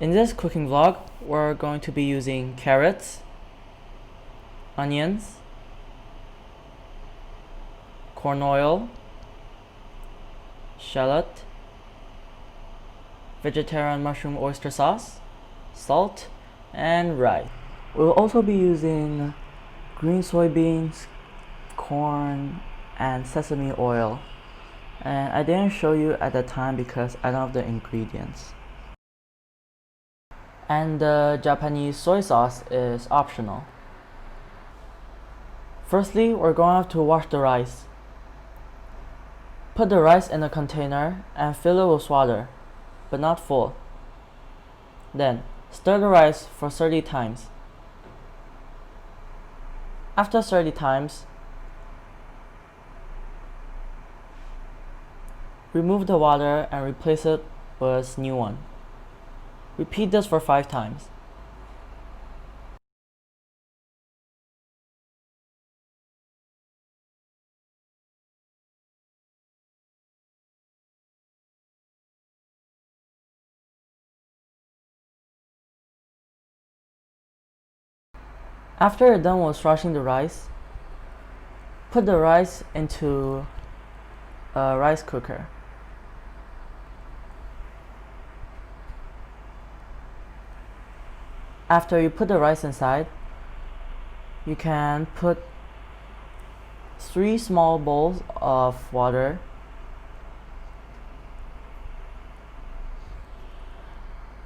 In this cooking vlog, we're going to be using carrots, onions, corn oil, shallot, vegetarian mushroom oyster sauce, salt, and rice. We'll also be using green soybeans, corn, and sesame oil. And I didn't show you at the time because I don't have the ingredients. And the Japanese soy sauce is optional. Firstly, we're going to wash the rice. Put the rice in a container and fill it with water, but not full. Then, stir the rice for 30 times. After 30 times, remove the water and replace it with new one. Repeat this for 5 times. After you're done with washing the rice, put the rice into a rice cooker. After you put the rice inside, you can put 3 small bowls of water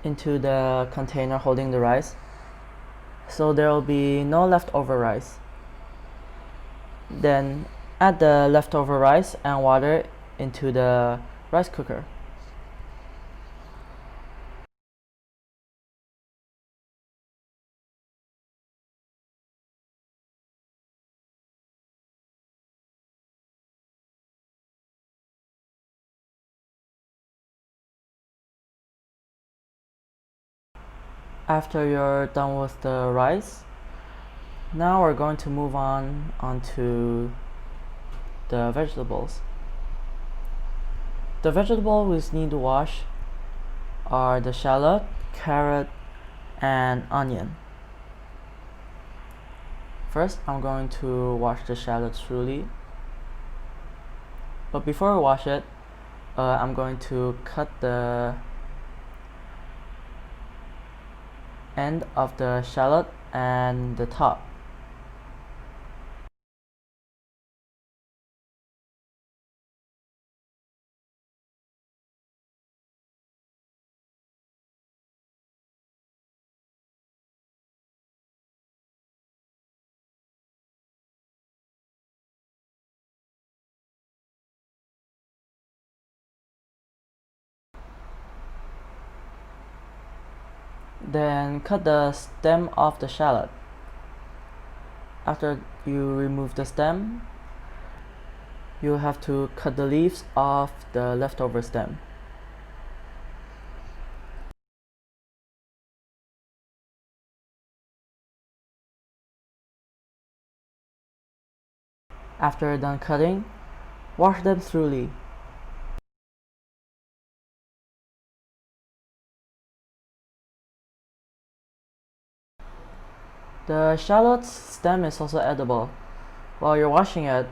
into the container holding the rice, so there will be no leftover rice. Then add the leftover rice and water into the rice cooker. After you're done with the rice, now we're going to move on onto the vegetables. The vegetables we need to wash are the shallot, carrot, and onion. First, I'm going to wash the shallot thoroughly. But before I wash it, I'm going to cut the end of the shallot and the top. Then cut the stem off the shallot. After you remove the stem, you have to cut the leaves off the leftover stem. After you're done cutting, wash them thoroughly. The shallot's stem is also edible. While you're washing it,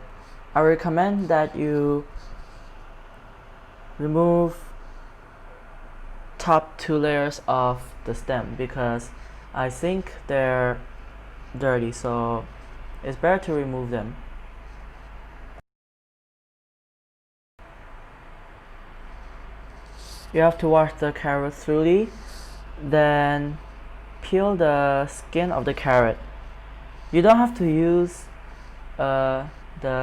I recommend that you remove top 2 layers of the stem because I think they're dirty, so it's better to remove them. You have to wash the carrot thoroughly, then peel the skin of the carrot. You don't have to use the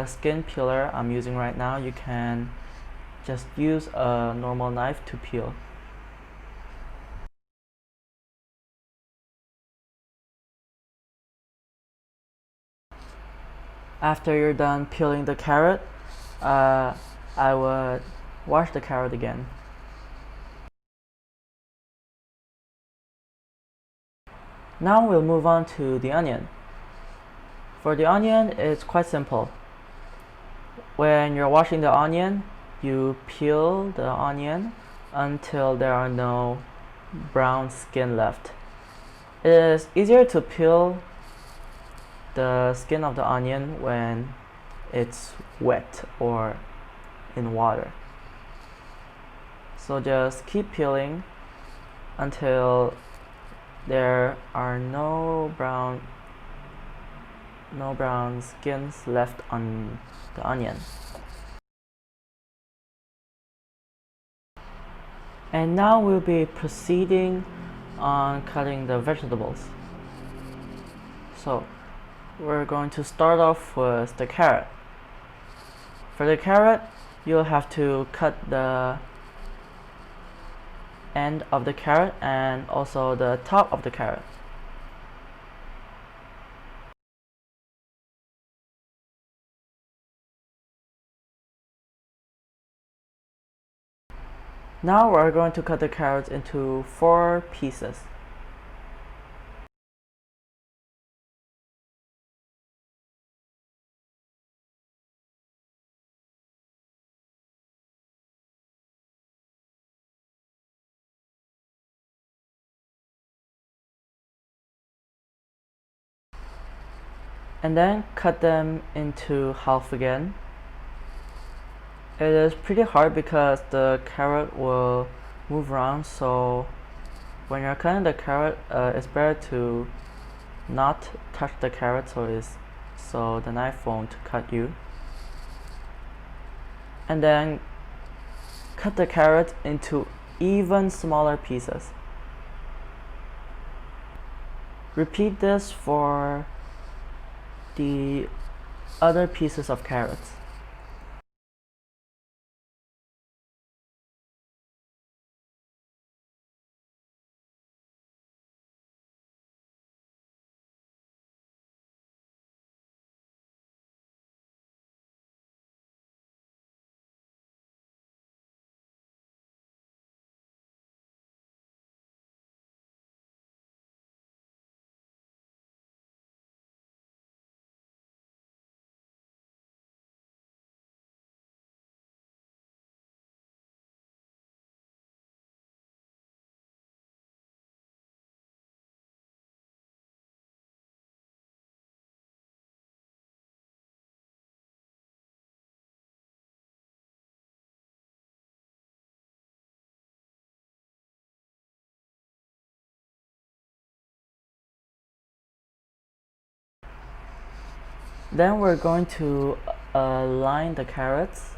skin peeler I'm using right now. You can just use a normal knife to peel. After you're done peeling the carrot, I would wash the carrot again. Now we'll move on to the onion. For the onion, it's quite simple. When you're washing the onion, you peel the onion until there are no brown skin left. It is easier to peel the skin of the onion when it's wet or in water. So just keep peeling until there are no brown skins left on the onion. And now we'll be proceeding on cutting the vegetables. So we're going to start off with the carrot. For the carrot, you'll have to cut the end of the carrot and also the top of the carrot. Now we're going to cut the carrots into 4 pieces. And then cut them into half again. It is pretty hard because the carrot will move around, so when you're cutting the carrot, it's better to not touch the carrot so the knife won't cut you. And then cut the carrot into even smaller pieces. Repeat this for the other pieces of carrots. Then we're going to line the carrots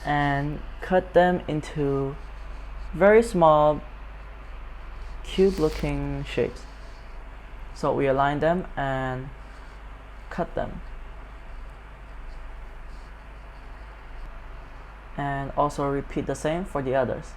and cut them into very small cube looking shapes. So we align them and cut them. And also repeat the same for the others.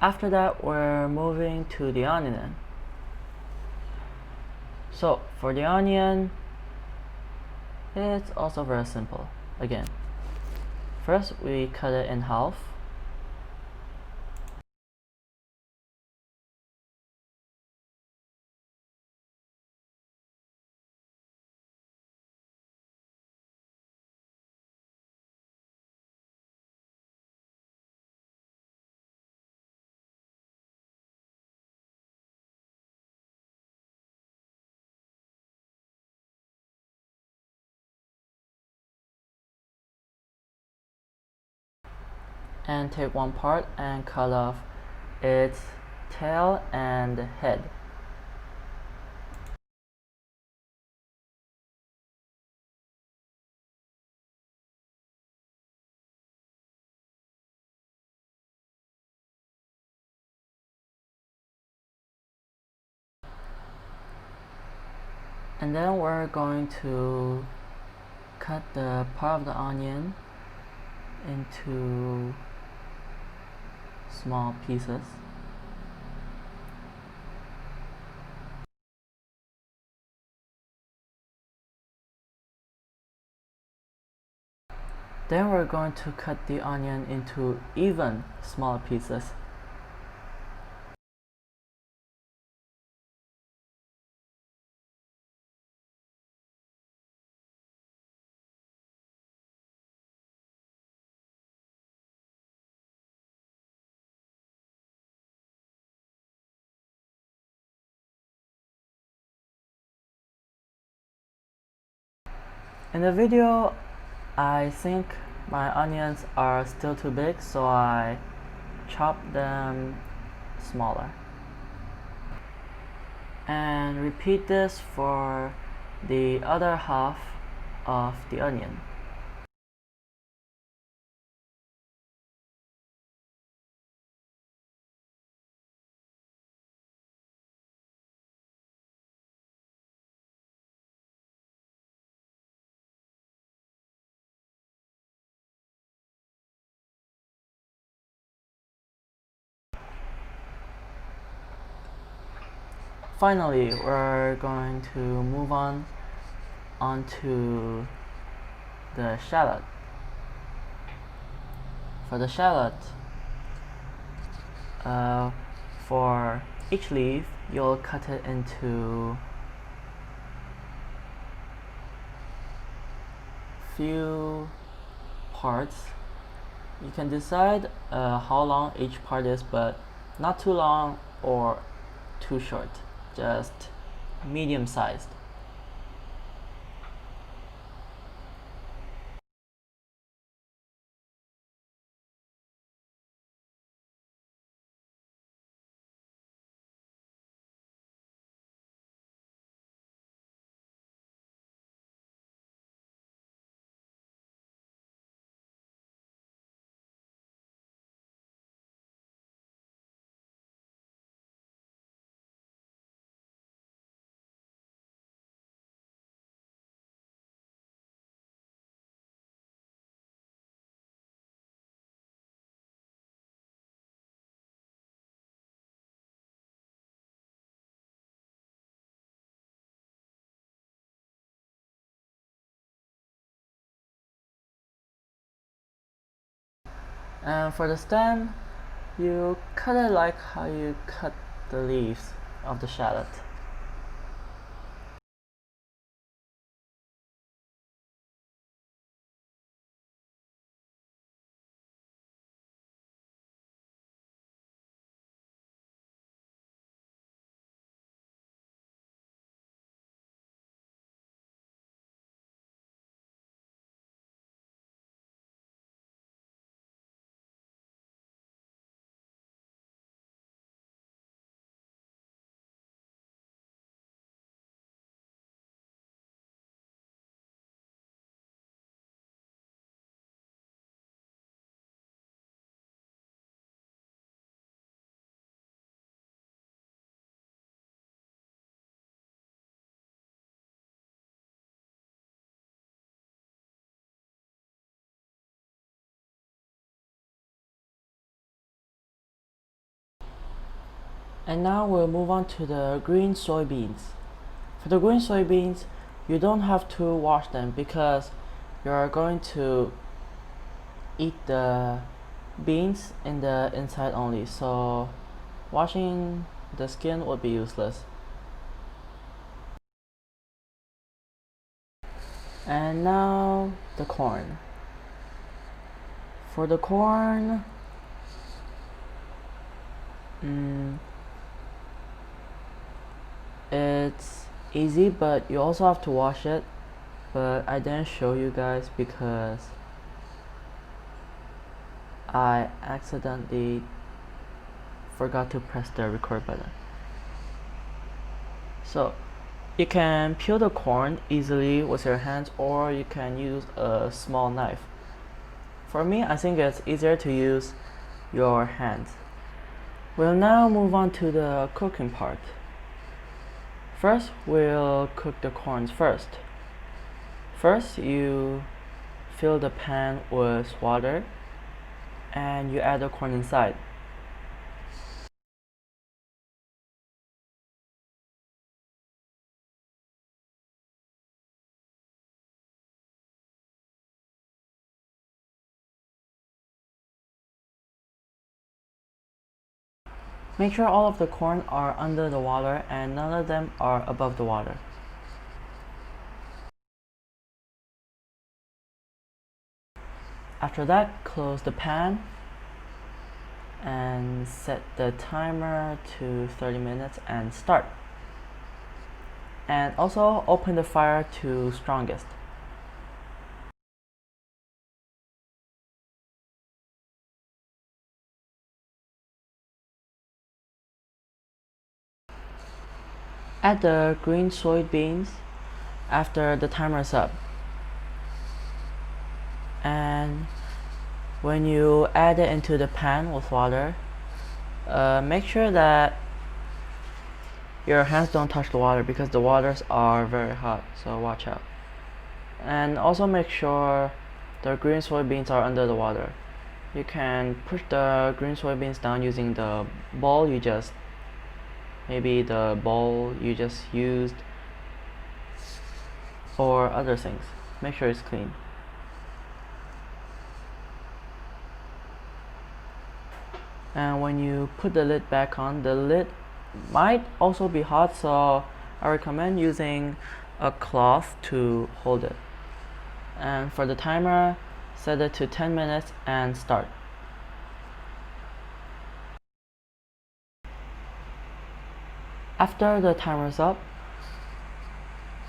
After that, we're moving to the onion. So for the onion, it's also very simple. Again, first we cut it in half. And take one part and cut off its tail and head. And then we're going to cut the part of the onion into small pieces. Then we're going to cut the onion into even smaller pieces. In the video, I think my onions are still too big, so I chop them smaller. And repeat this for the other half of the onion. Finally, we're going to move on onto the shallot. For the shallot, for each leaf, you'll cut it into few parts. You can decide how long each part is, but not too long or too short, just medium sized. And for the stem, you cut it like how you cut the leaves of the shallot. And now we'll move on to the green soybeans. For the green soybeans, you don't have to wash them because you're going to eat the beans in the inside only, so washing the skin would be useless. And now the corn. For the corn, it's easy, but you also have to wash it. But I didn't show you guys because I accidentally forgot to press the record button. So you can peel the corn easily with your hands, or you can use a small knife. For me, I think it's easier to use your hands. We'll now move on to the cooking part. First, we'll cook the corns first. First, you fill the pan with water and you add the corn inside. Make sure all of the corn are under the water and none of them are above the water. After that, close the pan and set the timer to 30 minutes and start. And also open the fire to strongest. Add the green soybeans after the timer is up. And when you add it into the pan with water, make sure that your hands don't touch the water because the waters are very hot, so watch out. And also make sure the green soybeans are under the water. You can push the green soybeans down using the bowl you just used or other things. Make sure it's clean. And when you put the lid back on, the lid might also be hot, so I recommend using a cloth to hold it. And for the timer, set it to 10 minutes and start. After the timer is up,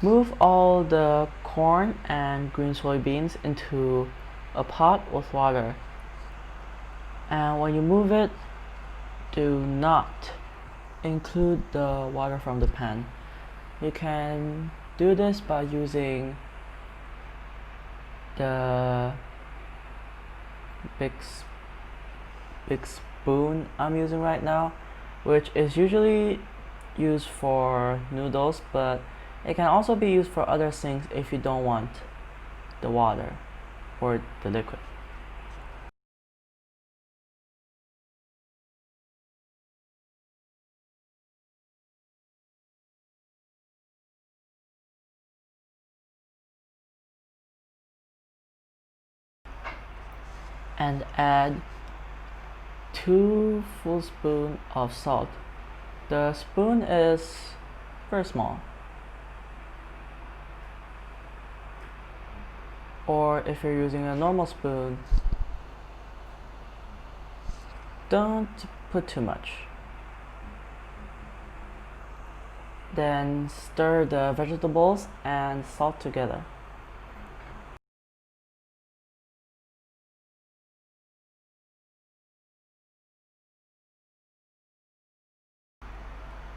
move all the corn and green soybeans into a pot with water. And when you move it, do not include the water from the pan. You can do this by using the big spoon I'm using right now, which is usually used for noodles, but it can also be used for other things if you don't want the water or the liquid. And add 2 full spoons of salt. The spoon is very small. Or if you're using a normal spoon, don't put too much. Then stir the vegetables and salt together.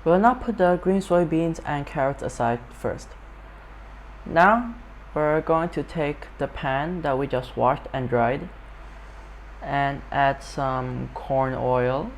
We'll now put the green soybeans and carrots aside first. Now we're going to take the pan that we just washed and dried and add some corn oil,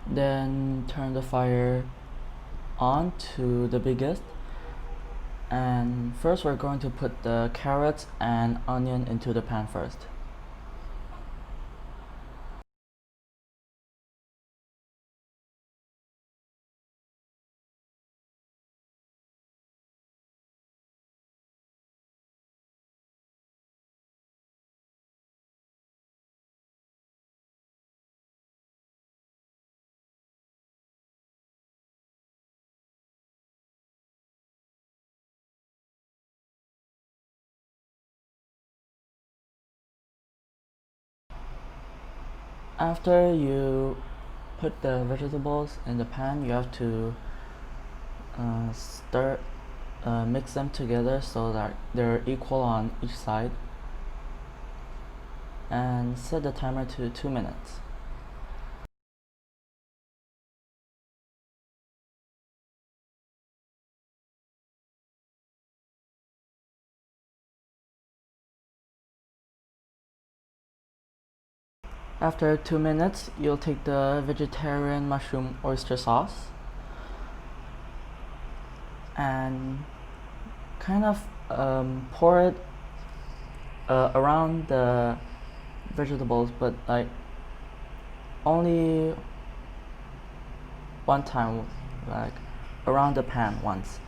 then turn the fire on to the biggest, and first we're going to put the carrots and onion into the pan first. After you put the vegetables in the pan, you have to mix them together so that they're equal on each side, and set the timer to 2 minutes. After 2 minutes, you'll take the vegetarian mushroom oyster sauce and kind of pour it around the vegetables, but like only one time, like around the pan once.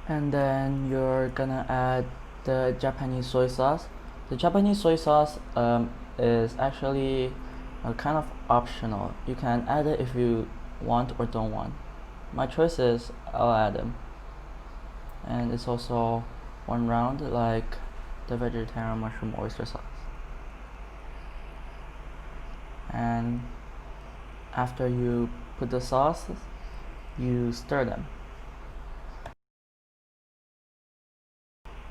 And then you're gonna add the Japanese soy sauce. The Japanese soy sauce is actually kind of optional. You can add it if you want or don't want. My choice is I'll add them. And it's also one round like the vegetarian mushroom oyster sauce. And after you put the sauces, you stir them.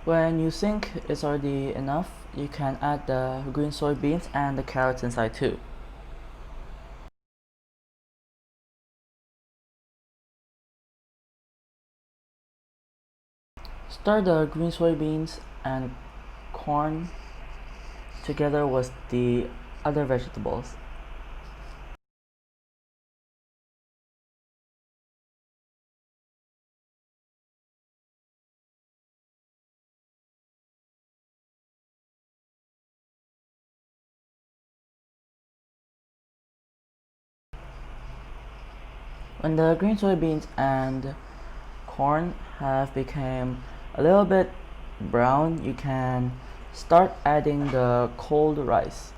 When you think it's already enough, you can add the green soybeans and the carrots inside too. Stir the green soybeans and corn together with the other vegetables. When the green soybeans and corn have become a little bit brown, you can start adding the cold rice.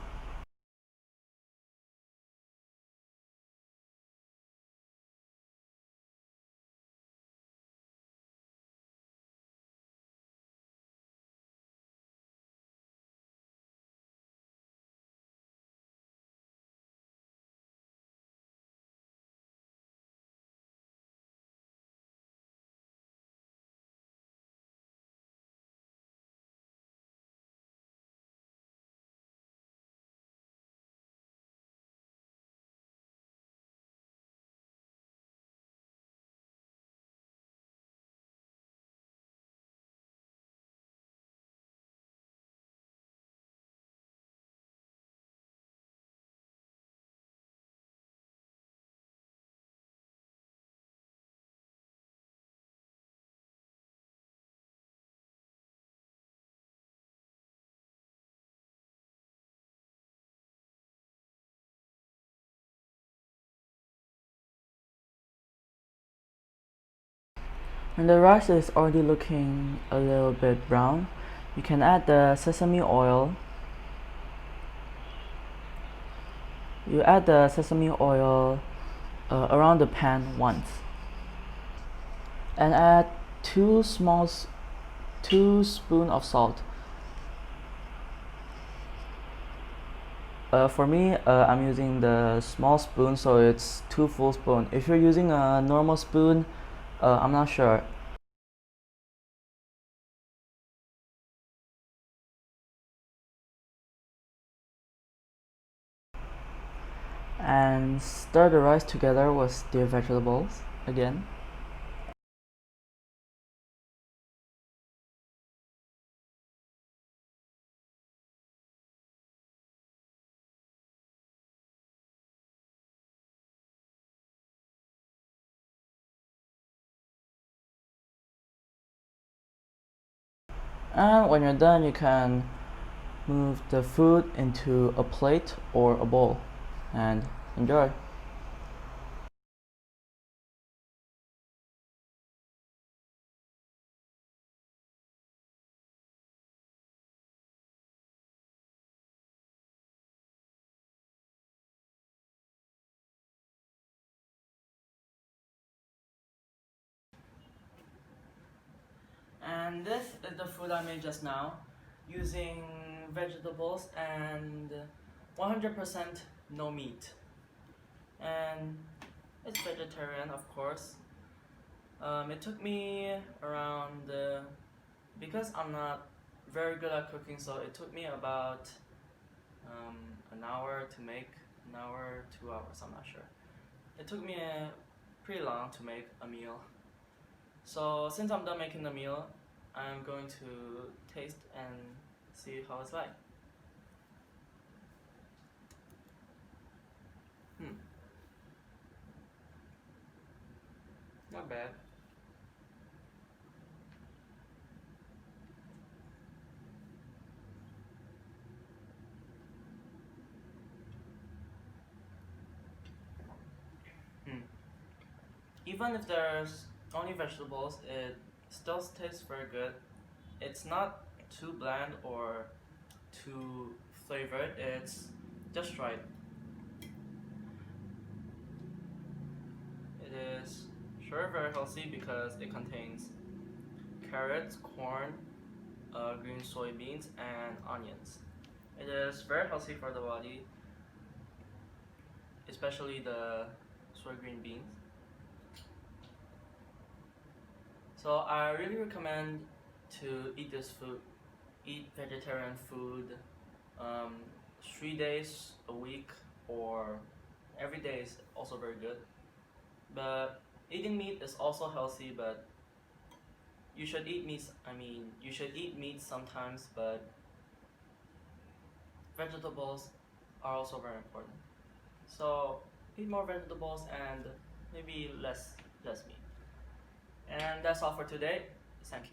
When the rice is already looking a little bit brown, you can add the sesame oil. You add the sesame oil around the pan once, and add 2 spoons of salt. For me, I'm using the small spoon, so it's 2 full spoons. If you're using a normal spoon, I'm not sure. And stir the rice together with the vegetables again. And when you're done, you can move the food into a plate or a bowl and enjoy. And this is the food I made just now using vegetables and 100% no meat. And it's vegetarian, of course. It took me around, because I'm not very good at cooking, so it took me about an hour to make, an hour, 2 hours, I'm not sure. It took me pretty long to make a meal. So since I'm done making the meal, I'm going to taste and see how it's like. Not bad. even if there's only vegetables, it still tastes very good. It's not too bland or too flavored, it's just right. It is sure very healthy because it contains carrots, corn, green soybeans, and onions. It is very healthy for the body, especially the soy green beans. So I really recommend to eat this food, eat vegetarian food 3 days a week or every day is also very good. But eating meat is also healthy, but you should eat meat. You should eat meat sometimes, but vegetables are also very important. So eat more vegetables and maybe less meat. And that's all for today. Thank you.